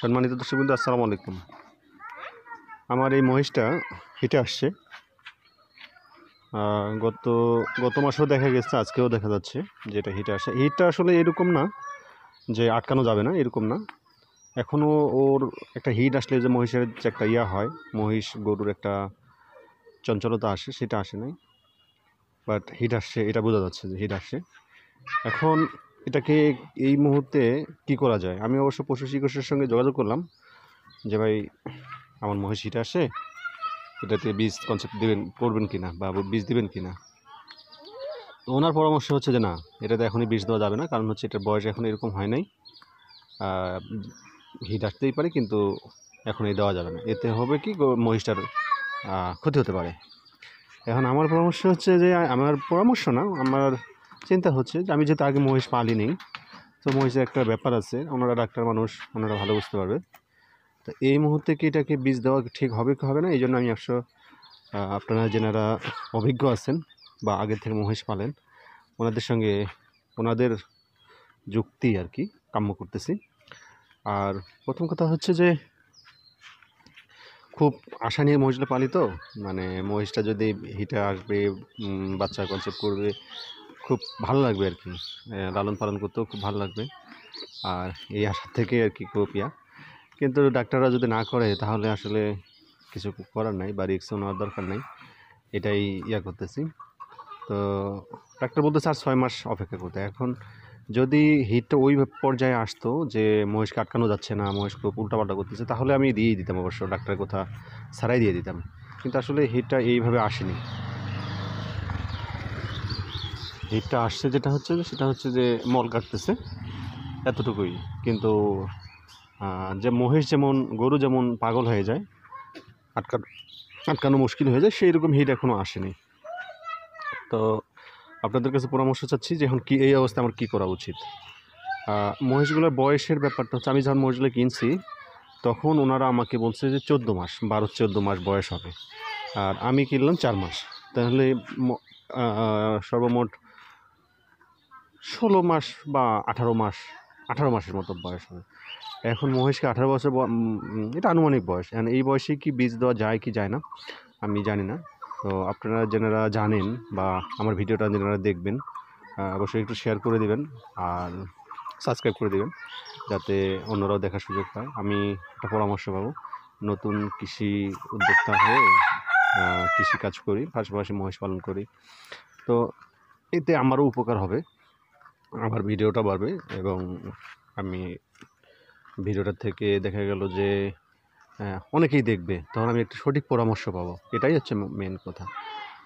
সম্মানিত দর্শকবৃন্দ, আসসালামু আলাইকুম। আমার এই মহিষটা হিটে আসছে। গত গত মাসেও দেখা গেছে, আজকেও দেখা যাচ্ছে যে এটা হিটে আসে। হিটটা আসলে এরকম না যে আটকানো যাবে না, এরকম না। এখনও ওর একটা হিট আসলে যে মহিষের যে একটা হয়, মহিষ গরুর একটা চঞ্চলতা আসে, সেটা আসে নাই। বাট হিট আসছে, এটা বোঝা যাচ্ছে যে হিট আসছে। এখন এটাকে এই মুহূর্তে কি করা যায়? আমি অবশ্য পশু চিকিৎসকের সঙ্গে যোগাযোগ করলাম যে ভাই, আমার মহিষ হিটে আসে, এটাতে বীজ কনসেপ্ট করবেন কিনা বা বীজ দিবেন কিনা। তো ওনার পরামর্শ হচ্ছে যে না, এটাতে এখনই বীজ দেওয়া যাবে না, কারণ হচ্ছে এটার বয়স এখন এরকম হয় নাই। হিট আসতেই পারে, কিন্তু এখনই দেওয়া যাবে না। এতে হবে কি, মহিষটার ক্ষতি হতে পারে। এখন আমার পরামর্শ হচ্ছে যে, আমার পরামর্শ না, আমার চিন্তা হচ্ছে যে আমি যেহেতু আগে মহিষ পালিনি, তো মহিষের একটা ব্যাপার আছে, ওনারা ডাক্তার মানুষ, ওনারা ভালো বুঝতে পারবে। তো এই মুহূর্তে কি এটাকে বীজ দেওয়া ঠিক হবে কি হবে না, এই জন্য আমি আপনারা যেনারা অভিজ্ঞ আছেন বা আগের থেকে মহিষ পালেন, ওনাদের সঙ্গে ওনাদের যুক্তি আর কি কাম্য করতেছি। আর প্রথম কথা হচ্ছে যে, খুব আশা নিয়ে মহিষটা পালি, তো মানে মহিষটা যদি হিটে আসবে, বাচ্চা কনসেপ্ট করবে, খুব ভালো লাগবে আর কি, লালন পালন করতেও খুব ভালো লাগবে। আর এই আশা থেকে আর কি খুব কিন্তু ডাক্তাররা যদি না করে, তাহলে আসলে কিছু করার নাই বা রিস্কও নেওয়ার দরকার নেই, এটাই করতেছি। তো ডাক্তার বলতেছে আর 6 মাস অপেক্ষা করতে। এখন যদি হিটটা ওই পর্যায়ে আসতো যে মহিষকে আটকানো যাচ্ছে না, মহিষ খুব উল্টাপাল্টা করতেছে, তাহলে আমি দিয়েই দিতাম, অবশ্য ডাক্তারের কথা ছাড়াই দিয়ে দিতাম। কিন্তু আসলে হিটটা এইভাবে আসেনি। হিটটা আসছে সেটা হচ্ছে যে মল কাটতেছে, এতটুকুই। কিন্তু যে মহিষ যেমন, গরু যেমন পাগল হয়ে যায়, আটকানো মুশকিল হয়ে যায়, সেই রকম হিট এখনও আসেনি। তো আপনাদের কাছে পরামর্শ চাচ্ছি যে এখন কি এই অবস্থায় আমার কী করা উচিত। মহিষগুলোর বয়সের ব্যাপারটা হচ্ছে, আমি যখন মহিষগুলো কিনছি তখন ওনারা আমাকে বলছে যে 14 মাস, 12-14 মাস বয়স হবে, আর আমি কিনলাম 4 মাস। তাহলে সর্বমোট 16 মাস বা 18 মাসের মতো বয়স হবে। এখন মহিষকে 18 বছর, এটা আনুমানিক বয়স। এখন এই বয়সে কি বীজ দেওয়া যায় কি যায় না আমি জানি না। তো আপনারা যেনারা জানেন বা আমার ভিডিওটা যেনারা দেখবেন, অবশ্যই একটু শেয়ার করে দিবেন আর সাবস্ক্রাইব করে দিবেন, যাতে অন্যরাও দেখার সুযোগ পায়। আমি একটা পরামর্শ পাবো, নতুন কৃষি উদ্যোক্তা হয়ে কৃষিকাজ করি, পাশাপাশি মহিষ পালন করি। তো এতে আমারও উপকার হবে, আমার ভিডিওটা বাড়বে, এবং আমি ভিডিওটা থেকে দেখা গেল যে অনেকেই দেখবে, তখন আমি একটা সঠিক পরামর্শ পাবো। এটাই হচ্ছে মেন কথা।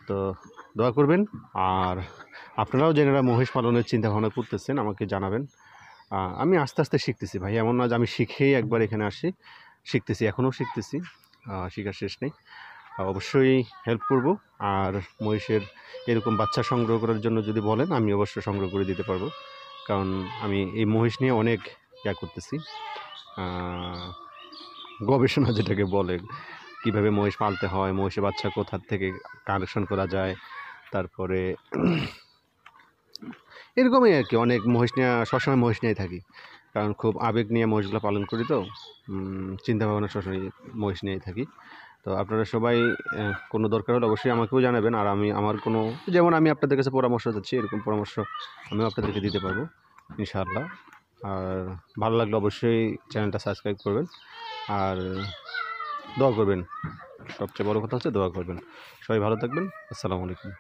তো দোয়া করবেন। আর আপনারাও যারা মহিষ পালনের চিন্তাভাবনা করতেছেন, আমাকে জানাবেন। আমি আস্তে আস্তে শিখতেছি ভাই, এমন না যে আমি শিখেই একবার এখানে আসি। শিখতেছি, এখনও শিখতেছি, শেখার শেষ নেই। অবশ্যই হেল্প করব। আর মহিষের এরকম বাচ্চা সংগ্রহ করার জন্য যদি বলেন, আমি অবশ্যই সংগ্রহ করে দিতে পারবো, কারণ আমি এই মহিষ নিয়ে অনেক করতেছি, গবেষণা যেটাকে বলে, কীভাবে মহিষ পালতে হয়, মহিষের বাচ্চা কোথা থেকে কালেকশন করা যায়, তারপরে এরকমই আর কি। অনেক মহিষ নিয়ে, সবসময় মহিষ নিয়েই থাকি, কারণ খুব আবেগ নিয়ে মহিষগুলো পালন করি, তো চিন্তাভাবনা সবসময় মহিষ নিয়েই থাকি। তো আপনারা সবাই কোনো দরকার হলে অবশ্যই আমাকেও জানাবেন। আর আমি আমার কোনো, যেমন আমি আপনাদের কাছে পরামর্শ চাচ্ছি, এরকম পরামর্শ আমিও আপনাদেরকে দিতে পারবো ইনশাআল্লাহ। আর ভালো লাগলে অবশ্যই চ্যানেলটা সাবস্ক্রাইব করবেন আর দোয়া করবেন। সবচেয়ে বড় কথা হচ্ছে দোয়া করবেন। সবাই ভালো থাকবেন। আসসালামু আলাইকুম।